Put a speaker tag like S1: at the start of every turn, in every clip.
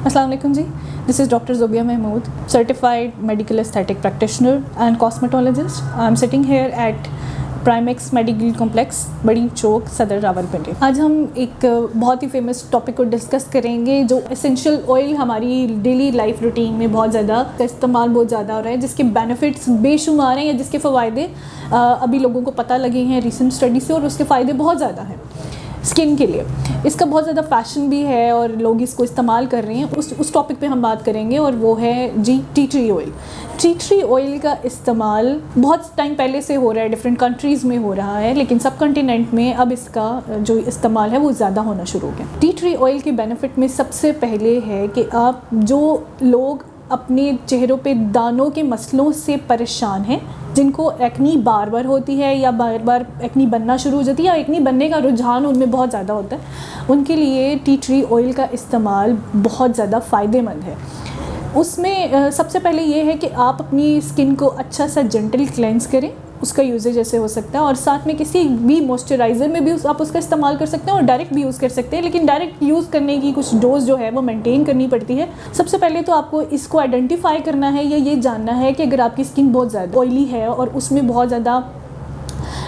S1: Assalamu alaikum ji. This is Dr. Zobia Mahmood, certified medical aesthetic practitioner and cosmetologist. I'm sitting here at Primex medical complex Bari Chowk Saddar Rawalpindi. आज हम एक बहुत ही famous topic को discuss करेंगे जो एसेंशियल ऑयल हमारी डेली लाइफ रूटीन में बहुत ज़्यादा इस्तेमाल बहुत ज़्यादा हो रहा है, जिसके बेनिफिट्स बेशुमार हैं या जिसके फ़ायदे अभी लोगों को पता लगे हैं रिसेंट स्टडी से, और उसके फ़ायदे बहुत ज़्यादा हैं स्किन के लिए। इसका बहुत ज़्यादा फैशन भी है और लोग इसको इस्तेमाल कर रहे हैं। उस टॉपिक पे हम बात करेंगे और वो है G tea tree oil. Tea tree oil का इस्तेमाल बहुत टाइम पहले से हो रहा है, डिफरेंट कंट्रीज़ में हो रहा है, लेकिन सब कॉन्टिनेंट में अब इसका जो इस्तेमाल है वो ज़्यादा होना शुरू हो गया। टी ट्री ऑयल के बेनिफिट में सबसे पहले है कि आप जो लोग अपने चेहरों पे दानों के मसलों से परेशान हैं, जिनको एक्नी बार बार होती है या बार बार एक्नी बनना शुरू हो जाती है या एक्नी बनने का रुझान उनमें बहुत ज़्यादा होता है, उनके लिए टी ट्री ऑयल का इस्तेमाल बहुत ज़्यादा फ़ायदेमंद है। उसमें सबसे पहले ये है कि आप अपनी स्किन को अच्छा सा जेंटल क्लेंस करें, उसका यूजेज ऐसे हो सकता है, और साथ में किसी भी मॉइस्चराइज़र में भी आप उसका इस्तेमाल कर सकते हैं और डायरेक्ट भी यूज़ कर सकते हैं, लेकिन डायरेक्ट यूज़ करने की कुछ डोज जो है वो मेंटेन करनी पड़ती है। सबसे पहले तो आपको इसको आइडेंटिफाई करना है या ये जानना है कि अगर आपकी स्किन बहुत ज़्यादा ऑयली है और उसमें बहुत ज़्यादा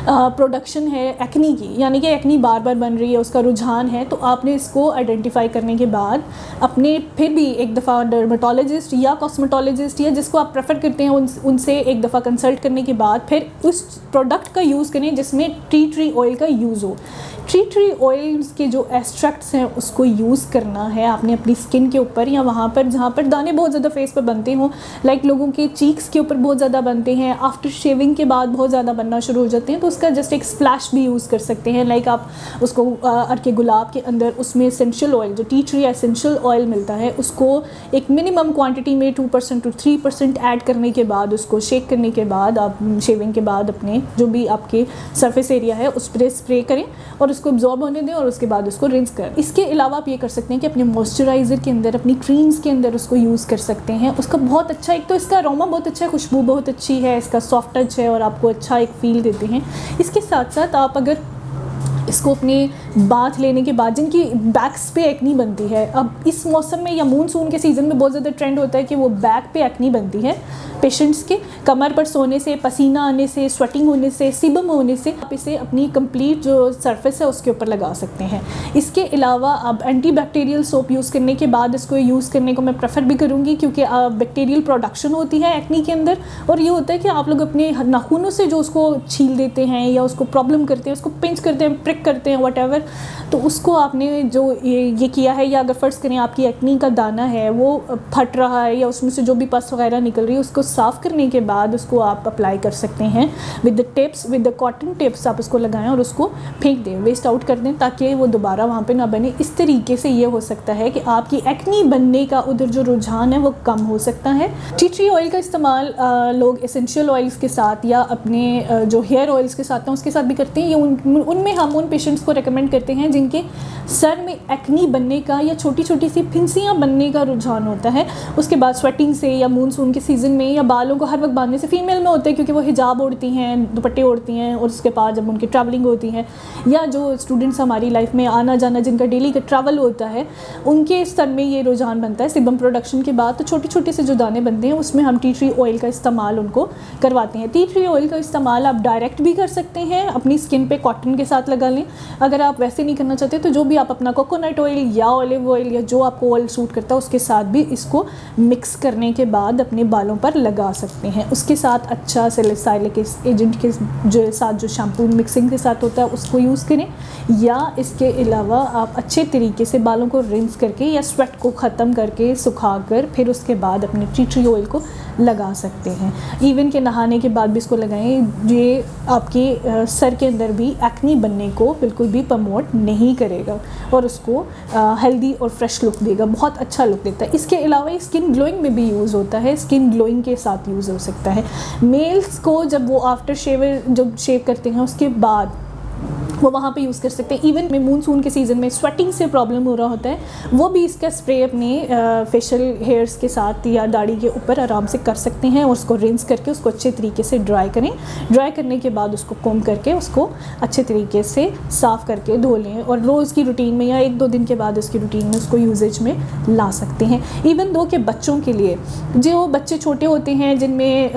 S1: प्रोडक्शन है एक्नी की, यानी कि एक्नी बार बार बन रही है, उसका रुझान है, तो आपने इसको आइडेंटिफाई करने के बाद अपने फिर भी एक दफ़ा डर्मेटोलॉजिस्ट या कॉस्मेटोलॉजिस्ट या जिसको आप प्रेफर करते हैं उनसे एक दफ़ा कंसल्ट करने के बाद फिर उस प्रोडक्ट का यूज़ करें जिसमें टी ट्री ऑयल का यूज़ हो। टी ट्री ऑयल्स के जो एक्सट्रैक्ट्स हैं उसको यूज़ करना है आपने अपनी स्किन के ऊपर या वहाँ पर जहाँ पर दाने बहुत ज़्यादा फेस पर बनते हों, लाइक लोगों के चीक्स के ऊपर बहुत ज़्यादा बनते हैं, आफ्टर शेविंग के बाद बहुत ज़्यादा बनना शुरू हो जाते हैं, तो उसका जस्ट एक स्प्लैश भी यूज़ कर सकते हैं। लाइक आप उसको अर्के गुलाब के अंदर उसमें एसेंशियल ऑयल जो टी ट्री एसेंशियल ऑयल मिलता है उसको एक मिनिमम क्वांटिटी में 2% to 3% ऐड करने के बाद उसको शेक करने के बाद आप शेविंग के बाद अपने जो भी आपके सरफेस एरिया है उस पर स्प्रे करें और उसको एब्जॉर्ब होने दें और उसके बाद उसको रिंस करें। इसके अलावा आप ये कर सकते हैं कि अपने मॉइस्चराइज़र के अंदर अपनी क्रीम्स के अंदर उसको यूज़ कर सकते हैं। उसका बहुत अच्छा, एक तो इसका अरोमा बहुत अच्छा है, खुशबू बहुत अच्छी है, इसका सॉफ्ट टच है और आपको अच्छा एक फ़ील देते हैं। इसके साथ साथ आप अगर इसको अपने बाथ लेने के बाद जिनकी बैक्स पे एक्नी बनती है, अब इस मौसम में या मानसून के सीज़न में बहुत ज़्यादा ट्रेंड होता है कि वो बैक पे एक्नी बनती है पेशेंट्स के, कमर पर सोने से, पसीना आने से, स्वेटिंग होने से, सिबम होने से, आप इसे अपनी कंप्लीट जो सरफेस है उसके ऊपर लगा सकते हैं। इसके अलावा आप एंटी बैक्टीरियल सोप यूज़ करने के बाद इसको यूज़ करने को मैं प्रेफर भी करूँगी, क्योंकि बैक्टीरियल प्रोडक्शन होती है एक्नी के अंदर, और ये होता है कि आप लोग अपने नाखूनों से जो उसको छील देते हैं या उसको प्रॉब्लम करते हैं, उसको पिंच करते हैं, प्रिक करते हैं, व्हाटएवर, तो उसको आपने जो ये किया है, या अगर फ़र्ज़ करें आपकी एक्नी का दाना है वो फट रहा है या उसमें से जो भी पस वगैरह निकल रही है, उसको साफ़ करने के बाद उसको आप अप्लाई कर सकते हैं with the tips, with the cotton tips आप उसको लगाएं और उसको फेंक दें, वेस्ट आउट कर दें, ताकि वो दोबारा वहाँ पे ना बने। इस तरीके से ये हो सकता है कि आपकी एक्नी बनने का उधर जो रुझान है वो कम हो सकता है। टी ट्री ऑयल का इस्तेमाल लोग एसेंशियल ऑयल्स के साथ या अपने जो हेयर ऑयल्स के साथ हैं उसके साथ भी करते हैं। ये उनमें हम उन पेशेंट्स को रिकमेंड करते हैं जिनके सर में एक्नी बनने का या छोटी छोटी सी फिंसियाँ बनने का रुझान होता है, उसके बाद स्वेटिंग से या मानसून के सीज़न में या बालों को हर वक्त बांधने से, फीमेल में होता है क्योंकि वो हिजाब ओढ़ती हैं, दुपट्टे ओढ़ती हैं, और उसके बाद जब उनकी ट्रैवलिंग होती है या जो स्टूडेंट्स हमारी लाइफ में आना जाना जिनका डेली का ट्रैवल होता है, उनके सर में ये रुझान बनता है सिबम प्रोडक्शन के बाद, तो छोटे छोटे से जो दाने बनते हैं उसमें हम टी ट्री ऑयल का इस्तेमाल उनको करवाते हैं। टी ट्री ऑयल का इस्तेमाल आप डायरेक्ट भी कर सकते हैं, अपनी स्किन पे कॉटन के साथ लगा लें। अगर आप वैसे नहीं करना चाहते तो जो भी आप अपना कोकोनट ऑयल या ऑलिव ऑयल या जो आपको ऑयल सूट करता है उसके साथ भी इसको मिक्स करने के बाद अपने बालों पर लगा सकते हैं। उसके साथ अच्छा सैलिसिलिक एजेंट के जो साथ जो शैम्पू मिक्सिंग के साथ होता है उसको यूज़ करें, या इसके अलावा आप अच्छे तरीके से बालों को रिंस करके या स्वेट को ख़त्म करके सुखाकर फिर उसके बाद अपने टी ट्री ऑयल को लगा सकते हैं। इवन के नहाने के बाद भी इसको लगाएं, ये आपके सर के अंदर भी एक्नी बनने को बिल्कुल भी प्रमोट नहीं करेगा और उसको हेल्दी और फ्रेश लुक देगा, बहुत अच्छा लुक देता है। इसके अलावा ये स्किन ग्लोइंग में भी यूज़ होता है, स्किन ग्लोइंग के साथ यूज़ हो सकता है। मेल्स को जब वो आफ्टर शेवर जब शेव करते हैं उसके बाद वो वहाँ पे यूज़ कर सकते हैं। इवन में मानसून के सीज़न में स्वेटिंग से प्रॉब्लम हो रहा होता है, वो भी इसका स्प्रे अपने फेशियल हेयर्स के साथ या दाढ़ी के ऊपर आराम से कर सकते हैं और उसको रिंस करके उसको अच्छे तरीके से ड्राई करें। ड्राई करने के बाद उसको कोम करके उसको अच्छे तरीके से साफ़ करके धो लें और रोज़ की रूटीन में या 1-2 दिन के बाद उसकी रूटीन में उसको यूजेज में ला सकते हैं। इवन दो के बच्चों के लिए, जो बच्चे छोटे होते हैं जिनमें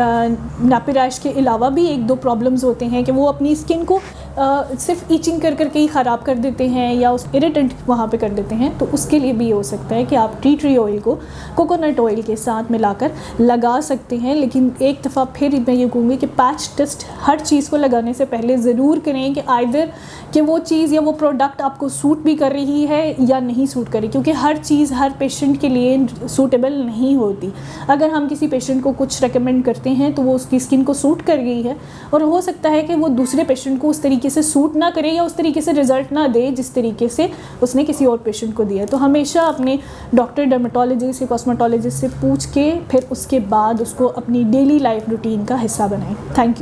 S1: नापी रैश के अलावा भी 1-2 प्रॉब्लम्स होते हैं कि वो अपनी स्किन को सिर्फ ईचिंग कर करके ही ख़राब कर देते हैं या उस इरिटेंट वहाँ पे कर देते हैं, तो उसके लिए भी ये हो सकता है कि आप टी ट्री ऑयल को कोकोनट ऑयल के साथ मिलाकर लगा सकते हैं। लेकिन एक दफ़ा फिर मैं ये कहूँगी कि पैच टेस्ट हर चीज़ को लगाने से पहले ज़रूर करें कि आइदर कि वो चीज़ या वो प्रोडक्ट आपको सूट भी कर रही है या नहीं सूट कर रही, क्योंकि हर चीज़ हर पेशेंट के लिए सूटेबल नहीं होती। अगर हम किसी पेशेंट को कुछ रेकमेंड करते हैं तो वो उसकी स्किन को सूट कर गई है और हो सकता है कि वो दूसरे पेशेंट को उस तरीके से सूट ना करे या उस तरीके से रिज़ल्ट ना दे जिस तरीके से उसने किसी और पेशेंट को दिया। तो हमेशा अपने डॉक्टर, डर्मेटोलॉजिस्ट या कॉस्मेटोलॉजिस्ट से पूछ के फिर उसके बाद उसको अपनी डेली लाइफ रूटीन का हिस्सा बनाएं। Thank you.